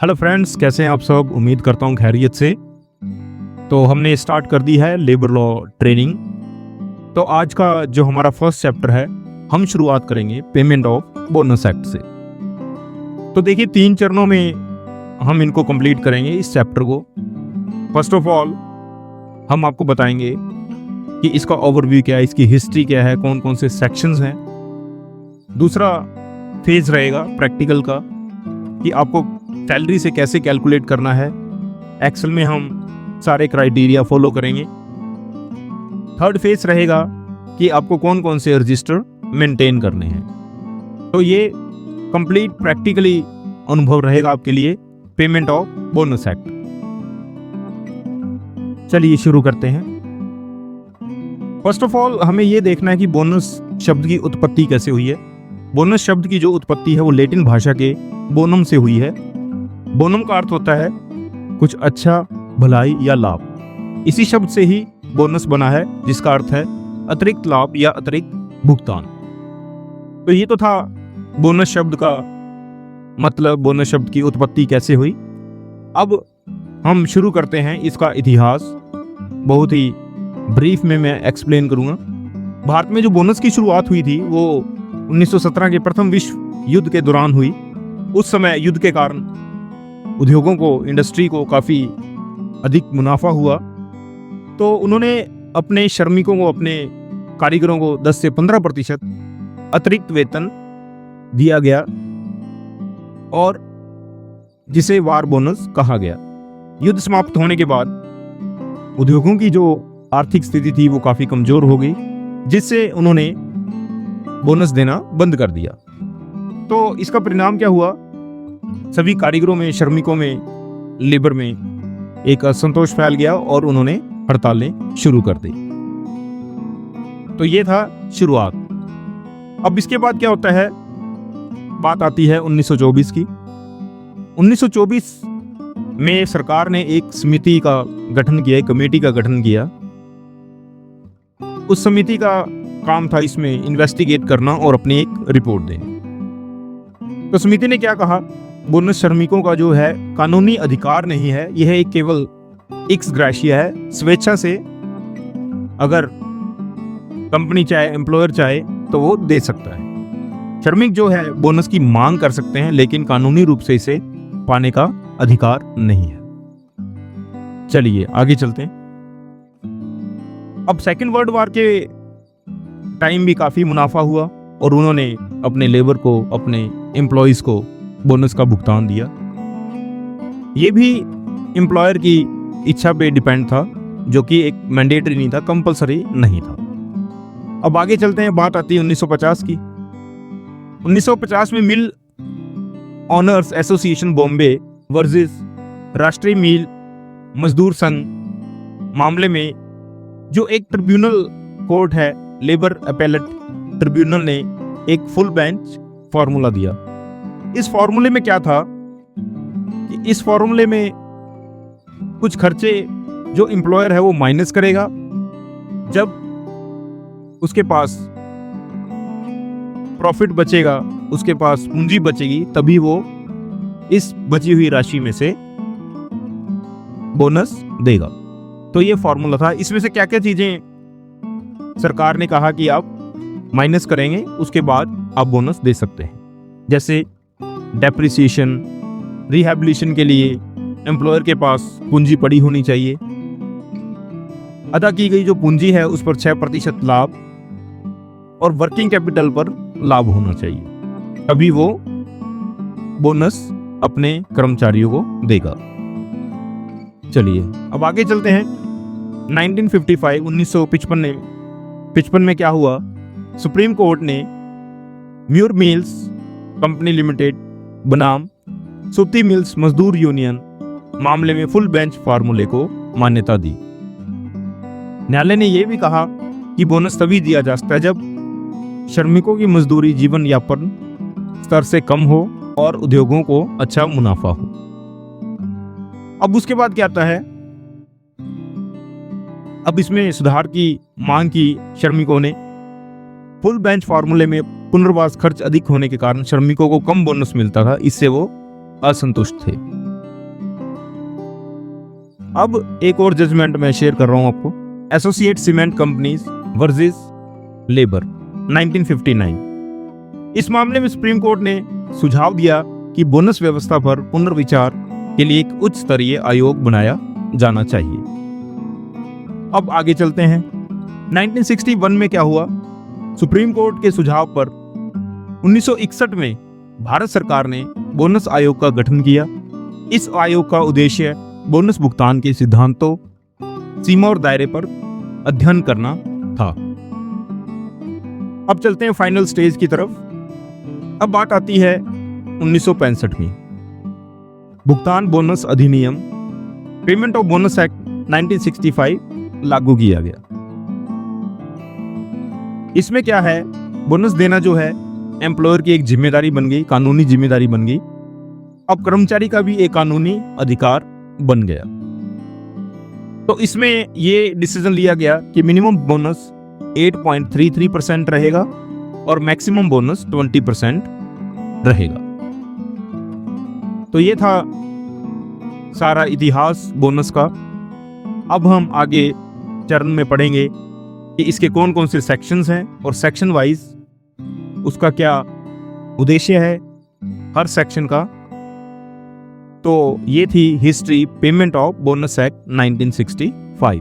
Hello friends, कैसे हैं आप सब। उम्मीद करता हूँ खैरियत से। तो हमने स्टार्ट कर दी है लेबर लॉ ट्रेनिंग। तो आज का जो हमारा फर्स्ट चैप्टर है, हम शुरुआत करेंगे पेमेंट ऑफ बोनस एक्ट से। तो देखिए, 3 चरणों में हम इनको कंप्लीट करेंगे इस चैप्टर को। फर्स्ट ऑफ ऑल हम आपको बताएंगे कि इसका ओवरव्यू क्या है, इसकी हिस्ट्री क्या है, कौन कौन से सेक्शंस हैं। दूसरा फेज रहेगा प्रैक्टिकल का, कि आपको सैलरी से कैसे कैलकुलेट करना है। एक्सेल में हम सारे क्राइटेरिया फॉलो करेंगे। थर्ड फेज रहेगा कि आपको कौन कौन से रजिस्टर मेंटेन करने हैं। तो ये कंप्लीट प्रैक्टिकली अनुभव रहेगा आपके लिए पेमेंट ऑफ बोनस एक्ट। चलिए शुरू करते हैं। फर्स्ट ऑफ ऑल हमें ये देखना है कि बोनस शब्द की उत्पत्ति कैसे हुई है। बोनस शब्द की जो उत्पत्ति है वो लैटिन भाषा के बोनम से हुई है। बोनम का अर्थ होता है कुछ अच्छा, भलाई या लाभ। इसी शब्द से ही बोनस बना है, जिसका अर्थ है अतिरिक्त लाभ या अतिरिक्त भुगतान। तो ये तो था बोनस शब्द का मतलब, बोनस शब्द की उत्पत्ति कैसे हुई। अब हम शुरू करते हैं इसका इतिहास। बहुत ही ब्रीफ में मैं एक्सप्लेन करूंगा। भारत में जो बोनस की शुरुआत हुई थी वो 1917 के प्रथम विश्व युद्ध के दौरान हुई। उस समय युद्ध के कारण उद्योगों को, इंडस्ट्री को काफ़ी अधिक मुनाफा हुआ। तो उन्होंने अपने श्रमिकों को, अपने कारीगरों को 10 से 15% अतिरिक्त वेतन दिया गया, और जिसे वार बोनस कहा गया। युद्ध समाप्त होने के बाद उद्योगों की जो आर्थिक स्थिति थी वो काफ़ी कमज़ोर हो गई, जिससे उन्होंने बोनस देना बंद कर दिया। तो इसका परिणाम क्या हुआ, सभी कारीगरों में, श्रमिकों में, लेबर में एक असंतोष फैल गया और उन्होंने हड़तालें शुरू कर दी। तो ये था शुरुआत। अब इसके बाद क्या होता है, बात आती है 1924 की। 1924 में सरकार ने एक समिति का गठन किया, एक कमेटी का गठन किया। उस समिति का काम था इसमें इन्वेस्टिगेट करना और अपनी एक रिपोर्ट देनी। तो समिति ने क्या कहा, बोनस श्रमिकों का जो है कानूनी अधिकार नहीं है, यह एक केवल एक्स ग्रेशिया है। स्वेच्छा से अगर कंपनी चाहे, एम्प्लॉयर चाहे तो वो दे सकता है। श्रमिक जो है बोनस की मांग कर सकते हैं, लेकिन कानूनी रूप से इसे पाने का अधिकार नहीं है। चलिए आगे चलते हैं। अब सेकेंड वर्ल्ड वॉर के टाइम भी काफ़ी मुनाफा हुआ और उन्होंने अपने लेबर को, अपने एम्प्लॉयज़ को बोनस का भुगतान दिया। ये भी एम्प्लॉयर की इच्छा पे डिपेंड था, जो कि एक मैंडेटरी नहीं था, कंपलसरी नहीं था। अब आगे चलते हैं। बात आती है 1950 की। 1950 में मिल ऑनर्स एसोसिएशन बॉम्बे वर्सेस राष्ट्रीय मिल मजदूर संघ मामले में जो एक ट्रिब्यूनल कोर्ट है, लेबर अपेलेट ट्रिब्यूनल ने एक फुल बेंच फार्मूला दिया। इस फार्मूले में क्या था कि इस फार्मूले में कुछ खर्चे जो एम्प्लॉयर है वो माइनस करेगा। जब उसके पास प्रॉफिट बचेगा, उसके पास पूंजी बचेगी, तभी वो इस बची हुई राशि में से बोनस देगा। तो ये फार्मूला था। इसमें से क्या क्या चीजें सरकार ने कहा कि आप माइनस करेंगे, उसके बाद आप बोनस दे सकते हैं। जैसे डेप्रिसिएशन, रिहैबिलिटेशन के लिए एम्प्लॉयर के पास पूंजी पड़ी होनी चाहिए। अदा की गई जो पूंजी है उस पर 6% लाभ, और वर्किंग कैपिटल पर लाभ होना चाहिए, तभी वो बोनस अपने कर्मचारियों को देगा। चलिए अब आगे चलते हैं। 1955 में क्या हुआ, सुप्रीम कोर्ट ने म्यूर मिल्स कंपनी लिमिटेड बनाम सूती मिल्स मजदूर यूनियन मामले में फुल बेंच फार्मूले को मान्यता दी। न्यायालय ने यह भी कहा कि बोनस तभी दिया जा सकता है जब श्रमिकों की मजदूरी जीवन यापन स्तर से कम हो और उद्योगों को अच्छा मुनाफा हो। अब उसके बाद क्या आता है, अब इसमें सुधार की मांग की श्रमिकों ने। फुल बेंच फार्मूले में पुनर्वास खर्च अधिक होने के कारण श्रमिकों को कम बोनस मिलता था, इससे वो असंतुष्ट थे। अब एक और जजमेंट मैं शेयर कर रहा हूं आपको, associate cement companies versus labour 1959। इस मामले में सुप्रीम कोर्ट ने सुझाव दिया कि बोनस व्यवस्था पर पुनर्विचार के लिए एक उच्च स्तरीय आयोग बनाया जाना चाहिए। अब आगे चलते हैं। 1961 में क्या हुआ? सुप्रीम कोर्ट के सुझाव पर 1961 में भारत सरकार ने बोनस आयोग का गठन किया। इस आयोग का उद्देश्य बोनस भुगतान के सिद्धांतों, सीमा और दायरे पर अध्ययन करना था। अब चलते हैं फाइनल स्टेज की तरफ। अब बात आती है 1965 में भुगतान बोनस अधिनियम, पेमेंट ऑफ बोनस एक्ट 1965 लागू किया गया। इसमें क्या है, बोनस देना जो है एम्प्लॉयर की एक जिम्मेदारी बन गई, कानूनी जिम्मेदारी बन गई। अब कर्मचारी का भी एक कानूनी अधिकार बन गया। तो इसमें ये डिसीजन लिया गया कि मिनिमम बोनस 8.33% रहेगा और मैक्सिमम बोनस 20% रहेगा। तो ये था सारा इतिहास बोनस का। अब हम आगे चरण में पढ़ेंगे कि इसके कौन कौन से सेक्शंस हैं और सेक्शन वाइज उसका क्या उद्देश्य है हर सेक्शन का। तो ये थी history payment of bonus act 1965।